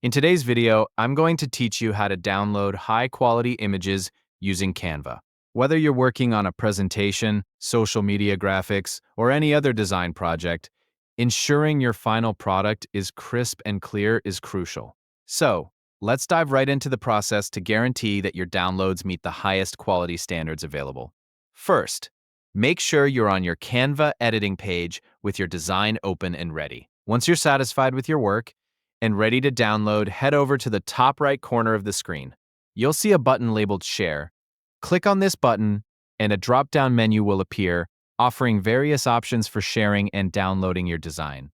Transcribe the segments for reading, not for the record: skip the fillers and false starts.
In today's video, I'm going to teach you how to download high-quality images using Canva. Whether you're working on a presentation, social media graphics, or any other design project, ensuring your final product is crisp and clear is crucial. So, let's dive right into the process to guarantee that your downloads meet the highest quality standards available. First, make sure you're on your Canva editing page with your design open and ready. Once you're satisfied with your work, and ready to download, head over to the top right corner of the screen. You'll see a button labeled Share. Click on this button, and a drop-down menu will appear, offering various options for sharing and downloading your design.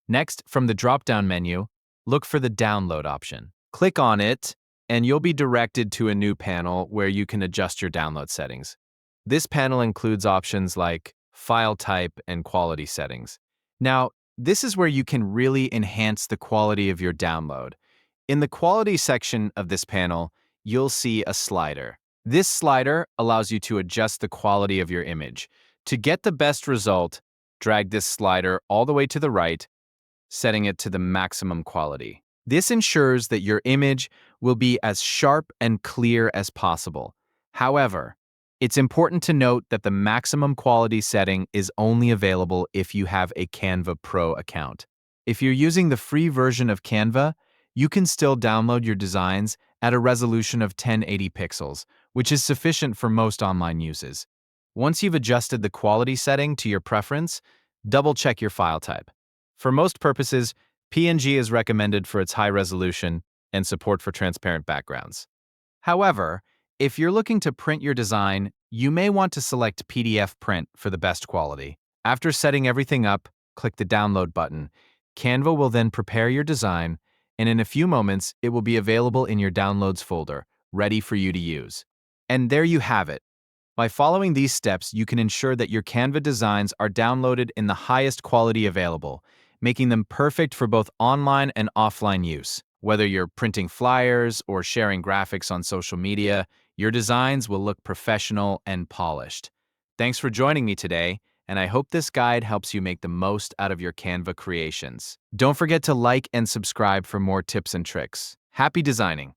Next, from the drop-down menu, look for the Download option. Click on it, and you'll be directed to a new panel where you can adjust your download settings. This panel includes options like file type and quality settings. Now, this is where you can really enhance the quality of your download. In the quality section of this panel, you'll see a slider. This slider allows you to adjust the quality of your image. To get the best result, drag this slider all the way to the right, setting it to the maximum quality. This ensures that your image will be as sharp and clear as possible. However, it's important to note that the maximum quality setting is only available if you have a Canva Pro account. If you're using the free version of Canva, you can still download your designs at a resolution of 1080 pixels, which is sufficient for most online uses. Once you've adjusted the quality setting to your preference, double-check your file type. For most purposes, PNG is recommended for its high resolution and support for transparent backgrounds. However, if you're looking to print your design, you may want to select PDF print for the best quality. After setting everything up, click the Download button. Canva will then prepare your design, and in a few moments, it will be available in your Downloads folder, ready for you to use. And there you have it. By following these steps, you can ensure that your Canva designs are downloaded in the highest quality available, making them perfect for both online and offline use. Whether you're printing flyers or sharing graphics on social media, your designs will look professional and polished. Thanks for joining me today, and I hope this guide helps you make the most out of your Canva creations. Don't forget to like and subscribe for more tips and tricks. Happy designing!